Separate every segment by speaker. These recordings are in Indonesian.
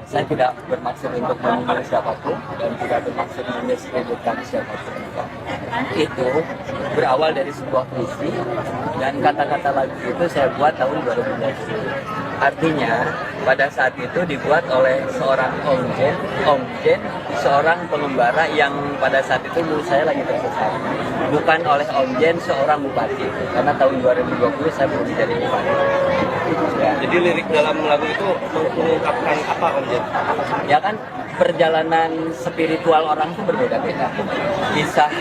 Speaker 1: saya tidak bermaksud untuk menyinggung siapapun dan tidak bermaksud mendiskreditkan siapapun. Itu berawal dari sebuah puisi dan kata-kata lagu itu saya buat tahun 2020. Artinya pada saat itu dibuat oleh seorang Om Jen, seorang pengembara yang pada saat itu menurut saya lagi tersesat. Bukan oleh Om Jen, seorang bupati. Karena tahun 2020 saya belum menjadi bupati. Ya.
Speaker 2: Jadi lirik dalam lagu itu mengungkapkan apa, Om Jen?
Speaker 1: Ya kan, perjalanan spiritual orang itu berbeda-beda. Kisah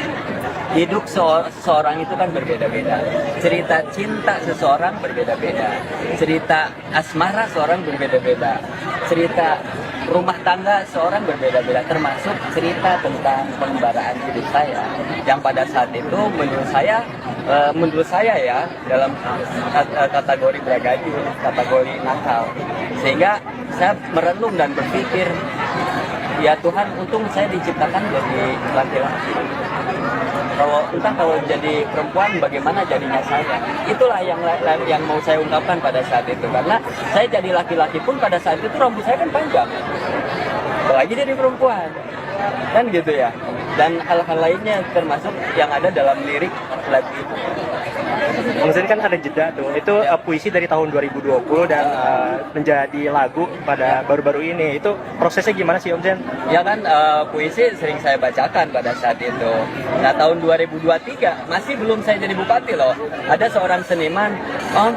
Speaker 1: hidup seseorang itu kan berbeda-beda. Cerita cinta seseorang berbeda-beda. Cerita asmara seorang berbeda-beda. Cerita rumah tangga seorang berbeda-beda. Termasuk cerita tentang pengembaraan hidup saya. Yang pada saat itu menurut saya ya, dalam kategori beragaji, kategori nakal. Sehingga saya merenung dan berpikir, ya Tuhan, untung saya diciptakan jadi laki-laki. Kalau jadi perempuan, bagaimana jadinya saya? Itulah yang mau saya ungkapkan pada saat itu. Karena saya jadi laki-laki pun pada saat itu rambut saya kan panjang. Apalagi jadi perempuan. Kan gitu ya. Dan hal-hal lainnya termasuk yang ada dalam lirik lagu itu.
Speaker 2: Om Zen kan ada jeda tuh, itu puisi dari tahun 2020 dan menjadi lagu pada baru-baru ini. Itu prosesnya gimana sih, Om Zen?
Speaker 1: Ya kan, puisi sering saya bacakan pada saat itu. Nah, tahun 2023 masih belum saya jadi bupati loh. Ada seorang seniman, Om,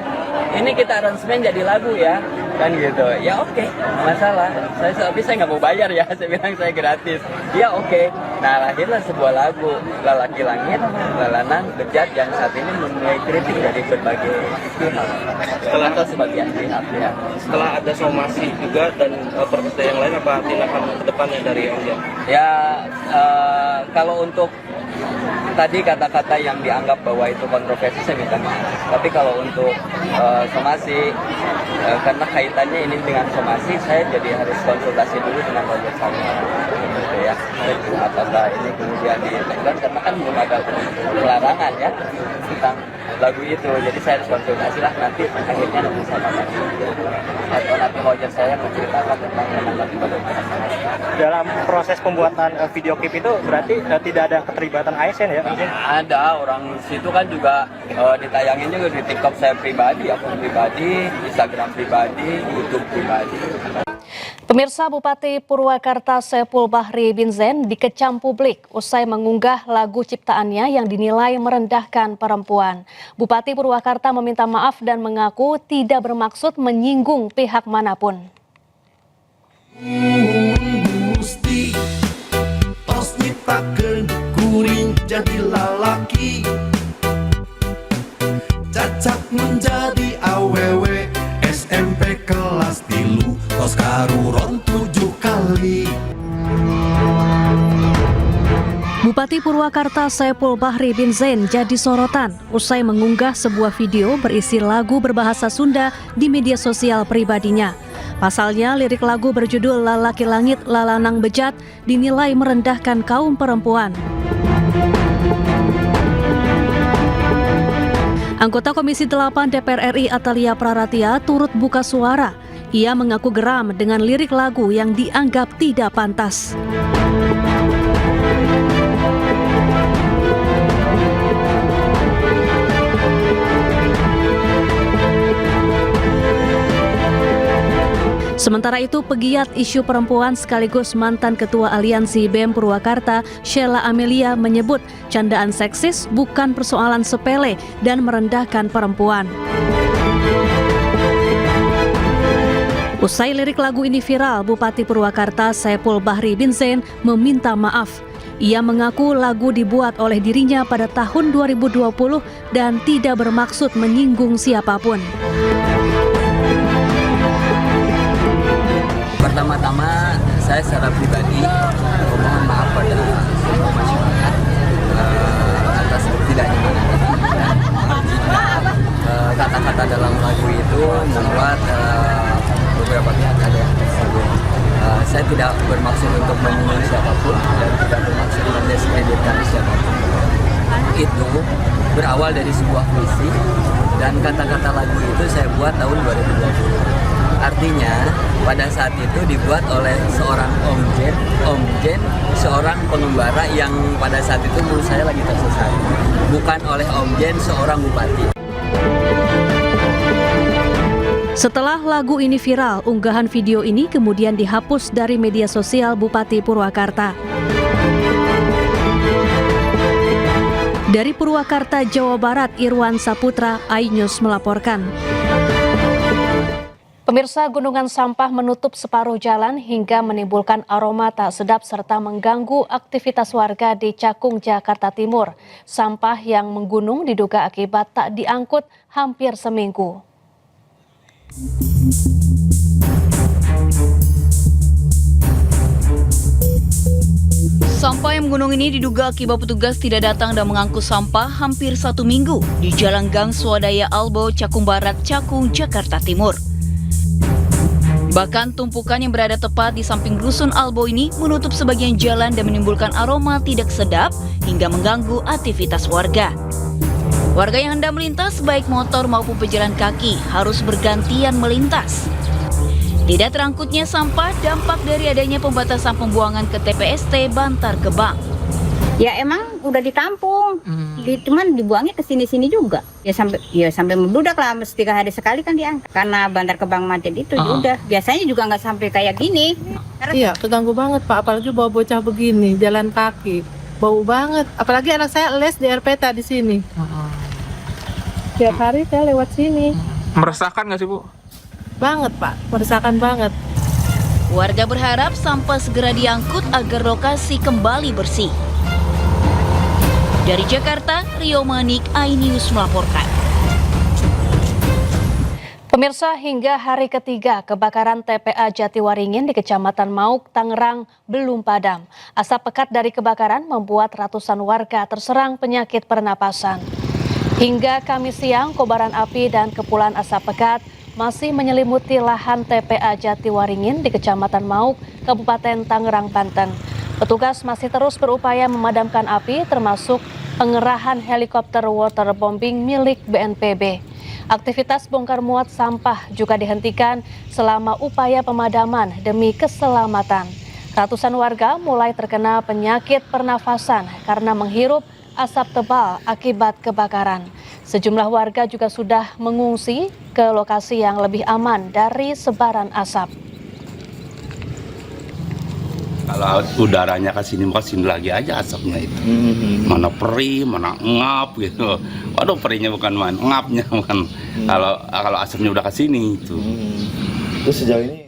Speaker 1: ini kita aransemen jadi lagu ya, kan gitu. Ya oke, masalah. Tapi saya nggak mau bayar ya, saya bilang saya gratis. Ya oke. Nah, lahirlah sebuah lagu, Lalaki Langit, Lalanan, Bejat, yang saat ini menuai kritik dari berbagai pihak. Atau sebagian pihak ya.
Speaker 2: Setelah ada somasi juga dan proses yang lain, apa tindakan ke depannya dari Om Zen?
Speaker 1: Ya, kalau untuk tadi kata-kata yang dianggap bahwa itu kontroversi, saya minta maaf. Tapi kalau untuk somasi, karena kaitannya ini dengan somasi, saya jadi harus konsultasi dulu dengan Roger Samuel. Gitu ya. Apakah ini kemudian ditekan, karena kan belum ada pelarangan ya tentang lagu itu. Jadi saya harus konsultasi lah, nanti akhirnya nanti sama atau nanti Roger saya menceritakan tentang lagu itu.
Speaker 2: Dalam proses pembuatan video klip itu berarti tidak ada keterlibatan ASN ya?
Speaker 1: Ada, orang situ kan juga ditayangin juga di TikTok saya pribadi, akun pribadi, Instagram pribadi, YouTube pribadi.
Speaker 3: Pemirsa, Bupati Purwakarta Saipul Bahri bin Zain dikecam publik usai mengunggah lagu ciptaannya yang dinilai merendahkan perempuan. Bupati Purwakarta meminta maaf dan mengaku tidak bermaksud menyinggung pihak manapun.
Speaker 4: Gusti tos nyiptakeun kuring jadi lalaki, cacat menjadi awewe SMP kelas 3 tos karuron 7 kali.
Speaker 3: Bupati Purwakarta Saipul Bahri bin Zain jadi sorotan usai mengunggah sebuah video berisi lagu berbahasa Sunda di media sosial pribadinya. Pasalnya, lirik lagu berjudul Lalaki Langit Lalanang Bejat dinilai merendahkan kaum perempuan. Anggota Komisi 8 DPR RI Atalia Praratia turut buka suara. Ia mengaku geram dengan lirik lagu yang dianggap tidak pantas. Sementara itu, pegiat isu perempuan sekaligus mantan Ketua Aliansi BEM Purwakarta, Sheila Amelia, menyebut candaan seksis bukan persoalan sepele dan merendahkan perempuan. Usai lirik lagu ini viral, Bupati Purwakarta Saipul Bahri bin Zain meminta maaf. Ia mengaku lagu dibuat oleh dirinya pada tahun 2020 dan tidak bermaksud menyinggung siapapun.
Speaker 1: Pertama-tama saya secara pribadi mohon maaf pada seluruh masyarakat atas tidak nyaman jika kata-kata dalam lagu itu membuat beberapa pihak ada yang tersinggung. Saya tidak bermaksud untuk menyinggung siapapun dan tidak bermaksud mendiskreditkan siapapun. Itu berawal dari sebuah puisi dan kata-kata lagu itu saya buat tahun 2020. Artinya pada saat itu dibuat oleh seorang omjen, seorang pengembara yang pada saat itu menurut saya lagi tersesat. Bukan oleh omjen seorang bupati.
Speaker 3: Setelah lagu ini viral, unggahan video ini kemudian dihapus dari media sosial Bupati Purwakarta. Dari Purwakarta, Jawa Barat, Irwan Saputra, iNews melaporkan. Pemirsa, gunungan sampah menutup separuh jalan hingga menimbulkan aroma tak sedap serta mengganggu aktivitas warga di Cakung, Jakarta Timur. Sampah yang menggunung diduga akibat tak diangkut hampir seminggu.
Speaker 5: Sampah yang menggunung ini diduga akibat petugas tidak datang dan mengangkut sampah hampir 1 minggu di Jalan Gang Swadaya Albo, Cakung Barat, Cakung, Jakarta Timur. Bahkan tumpukan yang berada tepat di samping Rusun Albo ini menutup sebagian jalan dan menimbulkan aroma tidak sedap hingga mengganggu aktivitas warga. Warga yang hendak melintas baik motor maupun pejalan kaki harus bergantian melintas. Tidak terangkutnya sampah dampak dari adanya pembatasan pembuangan ke TPST Bantar Gebang.
Speaker 6: Ya emang udah ditampung, cuman dibuangnya ke sini-sini juga. Ya sampai membludak lah, mesti 3 hari sekali kan diangkat. Karena Bantar Gebang macet itu udah. Biasanya juga nggak sampai kayak gini.
Speaker 7: Iya, keganggu banget Pak, apalagi bawa bocah begini, jalan kaki. Bau banget, apalagi anak saya les di RPTA di sini. Tiap hari saya lewat sini.
Speaker 8: Meresahkan nggak sih Bu?
Speaker 7: Banget Pak, meresahkan banget.
Speaker 5: Warga berharap sampah segera diangkut agar lokasi kembali bersih. Dari Jakarta, Rio Manik, iNews melaporkan.
Speaker 3: Pemirsa, hingga hari ketiga kebakaran TPA Jatiwaringin di Kecamatan Mauk, Tangerang belum padam. Asap pekat dari kebakaran membuat ratusan warga terserang penyakit pernapasan. Hingga Kamis siang, kobaran api dan kepulan asap pekat masih menyelimuti lahan TPA Jatiwaringin di Kecamatan Mauk, Kabupaten Tangerang, Banten. Petugas masih terus berupaya memadamkan api, termasuk pengerahan helikopter waterbombing milik BNPB. Aktivitas bongkar muat sampah juga dihentikan selama upaya pemadaman demi keselamatan. Ratusan warga mulai terkena penyakit pernafasan karena menghirup asap tebal akibat kebakaran. Sejumlah warga juga sudah mengungsi ke lokasi yang lebih aman dari sebaran asap.
Speaker 9: Kalau udaranya kesini lagi aja asapnya itu. Mana perih, mana ngap gitu. Waduh, perihnya bukan ngapnya bukan. Kalau asapnya udah kesini itu.
Speaker 10: Terus sejauh ini